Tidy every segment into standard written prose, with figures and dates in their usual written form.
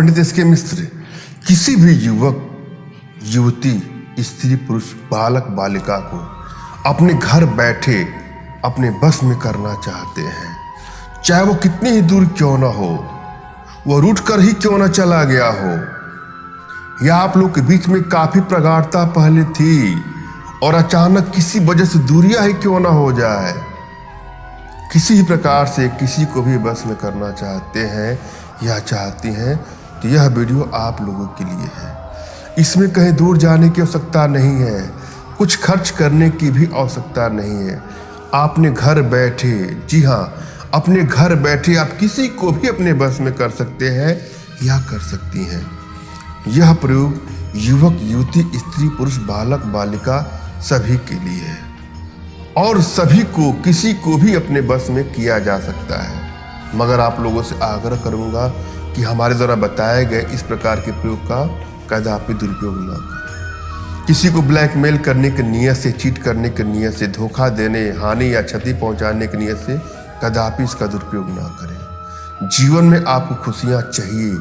पंडित S के मिश्र किसी भी युवक, युवती, स्त्री, पुरुष, बालक, बालिका को अपने घर बैठे अपने बस में करना चाहते हैं, चाहे वो कितनी ही दूर क्यों ना हो, वो रूठ कर ही क्यों ना चला गया हो, या आप लोग के बीच में काफी प्रगाढ़ता पहले थी और अचानक किसी वजह से दूरियां ही क्यों ना हो जाए, किसी ही प्रकार से किसी को भी बस में करना चाहते हैं या चाहती हैं, तो यह वीडियो आप लोगों के लिए है। इसमें कहीं दूर जाने की आवश्यकता नहीं है, कुछ खर्च करने की भी आवश्यकता नहीं है। आपने घर बैठे, जी हाँ, अपने घर बैठे आप किसी को भी अपने बस में कर सकते हैं या कर सकती हैं। यह प्रयोग युवक, युवती, स्त्री, पुरुष, बालक, बालिका सभी के लिए है और सभी को, किसी को भी अपने बस में किया जा सकता है। मगर आप लोगों से आग्रह करूंगा कि हमारे द्वारा बताए गए इस प्रकार के प्रयोग का कदापि दुरुपयोग न करें। किसी को ब्लैकमेल करने की नीयत से, चीट करने की नीयत से, धोखा देने, हानि या क्षति पहुंचाने की नीयत से कदापि इसका दुरुपयोग न करें। जीवन में आपको खुशियां चाहिए,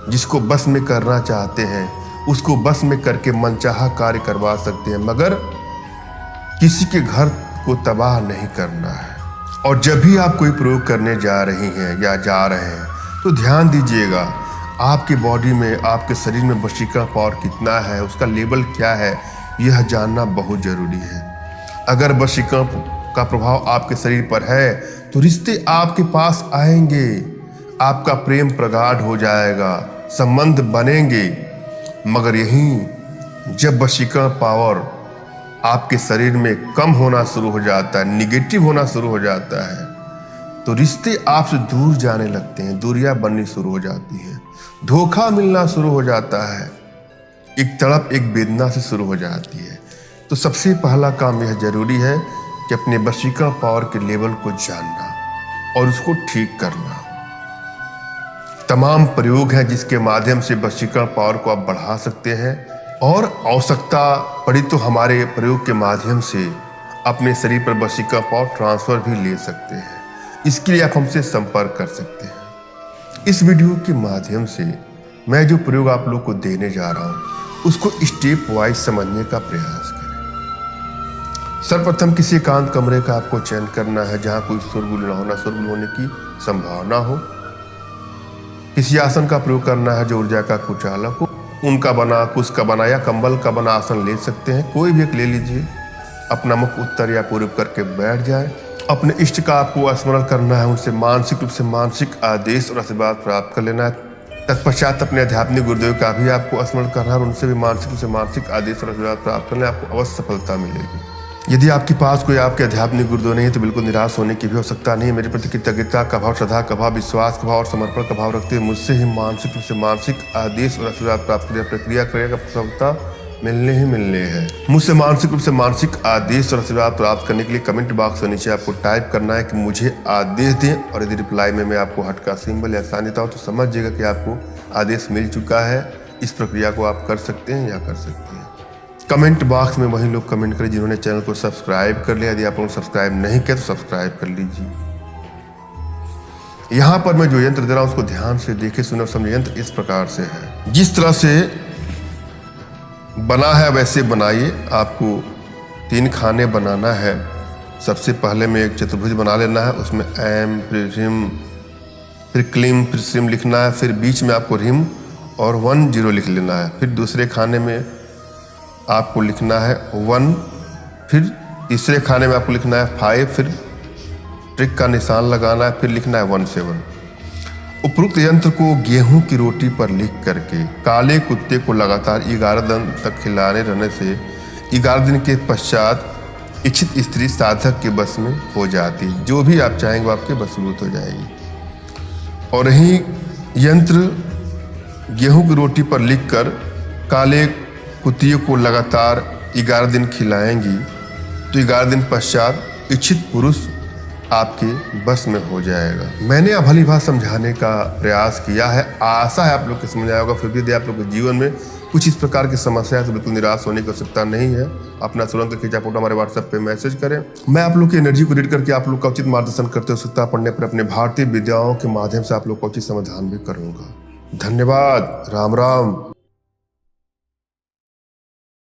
जिसको बस में करना चाहते हैं उसको बस में करके मनचाहा कार्य करवा सकते हैं, मगर किसी के घर को तबाह नहीं करना है। और जब भी आप कोई प्रयोग करने जा रही हैं या जा रहे हैं तो ध्यान दीजिएगा, आपके बॉडी में, आपके शरीर में वशीकरण पावर कितना है, उसका लेवल क्या है, यह जानना बहुत जरूरी है। अगर वशीकरण का प्रभाव आपके शरीर पर है तो रिश्ते आपके पास आएंगे, आपका प्रेम प्रगाढ़ हो जाएगा, संबंध बनेंगे। मगर यहीं जब वशीकरण पावर आपके शरीर में कम होना शुरू हो जाता है, निगेटिव होना शुरू हो जाता है, तो रिश्ते आपसे दूर जाने लगते हैं, दूरियां बननी शुरू हो जाती हैं, धोखा मिलना शुरू हो जाता है, एक तड़प, एक वेदना से शुरू हो जाती है। तो सबसे पहला काम यह जरूरी है कि अपने वशीकरण पावर के लेवल को जानना और उसको ठीक करना। तमाम प्रयोग हैं जिसके माध्यम से वशीकरण पावर को आप बढ़ा सकते हैं और आवश्यकता पड़ी तो हमारे प्रयोग के माध्यम से अपने शरीर पर वशीकरण पावर ट्रांसफर भी ले सकते हैं। इसके लिए आप हमसे संपर्क कर सकते हैं। इस वीडियो के माध्यम से मैं जो प्रयोग आप लोग को देने जा रहा हूं उसको स्टेप वाइज समझने का प्रयास करें। सर्वप्रथम किसी एकांत कमरे का आपको चयन करना है जहां कोई शोरगुल न होना, शोरगुल होने की संभावना हो। किसी आसन का प्रयोग करना है जो ऊर्जा का कुचालक हो। ऊन का बना, कुश का बना या कंबल का बना आसन ले सकते हैं, कोई भी एक ले लीजिए। अपना मुख उत्तर या पूर्व करके बैठ जाए। अपने इष्ट का आपको स्मरण करना है, उनसे मानसिक रूप से मानसिक आदेश और आशीर्वाद प्राप्त कर लेना है। तत्पश्चात अपने आध्यात्मिक गुरुदेव का भी आपको स्मरण करना है और उनसे भी मानसिक रूप से मानसिक आदेश और आशीर्वाद प्राप्त करना है, आपको अवश्य सफलता मिलेगी। यदि आपके पास कोई आपके आध्यात्मिक गुरुदेव नहीं है तो बिल्कुल निराश होने की भी आवश्यकता नहीं है। मेरे प्रति कृतज्ञता का भाव, श्रद्धा का भाव, विश्वास का भाव और समर्पण का भाव रखते हुए मुझसे ही मानसिक रूप से मानसिक आदेश और आशीर्वाद प्राप्त करने प्रक्रिया करेगा, सफलता मिलने ही मिलने है। मुझसे मानसिक रूप से मानसिक आदेश और आशीर्वाद प्राप्त करने के लिए कमेंट बॉक्स के नीचे आपको टाइप करना है कि मुझे आदेश दें, और यदि रिप्लाई में मैं आपको हट का सिंबल या साइन देता हूँ तो समझिएगा कि आपको आदेश मिल चुका है। इस प्रक्रिया को आप कर सकते हैं या कर सकते हैं। कमेंट बॉक्स में वही लोग कमेंट करें जिन्होंने चैनल को सब्सक्राइब कर लिया। यदि आप लोग सब्सक्राइब नहीं किया तो सब्सक्राइब कर लीजिए। यहाँ पर मैं जो यंत्र दे रहा हूँ उसको ध्यान से देखे, सुने और समझे। यंत्र इस प्रकार से है, जिस तरह से बना है वैसे बनाइए। आपको 3 खाने बनाना है। सबसे पहले में एक चतुर्भुज बना लेना है, उसमें एम, फिर रिम, फिर क्लीम, फिर सिम लिखना है। फिर बीच में आपको रिम और 1 0 लिख लेना है। फिर दूसरे खाने में आपको लिखना है 1, फिर तीसरे खाने में आपको लिखना है 5, फिर ट्रिक का निशान लगाना है, फिर लिखना है 1 7। उपरोक्त यंत्र को गेहूं की रोटी पर लिख करके काले कुत्ते को लगातार 11 दिन तक खिलाने रहने से 11 दिन के पश्चात इच्छित स्त्री साधक के बस में हो जाती। जो भी आप चाहेंगे वो आपके बसबूत हो जाएगी। और यही यंत्र गेहूं की रोटी पर लिखकर काले कुत्तियों को लगातार 11 दिन खिलाएंगी तो 11 दिन पश्चात इच्छित पुरुष आपके बस में हो जाएगा। मैंने अब भली भात समझाने का प्रयास किया है, आशा है आप लोग को समझ आया होगा। फिर भी यदि आप लोग के जीवन में कुछ इस प्रकार की समस्या है तो बिल्कुल निराश होने की आवश्यकता नहीं है। अपना तुरंत खींचा फोटो हमारे व्हाट्सएप पे मैसेज करें। मैं आप लोग की एनर्जी को रीड करके आप लोग का उचित मार्गदर्शन करते हो सकता पढ़ने पर अपने भारतीय विद्याओं के माध्यम से आप लोग का उचित समाधान भी करूंगा। धन्यवाद। राम राम।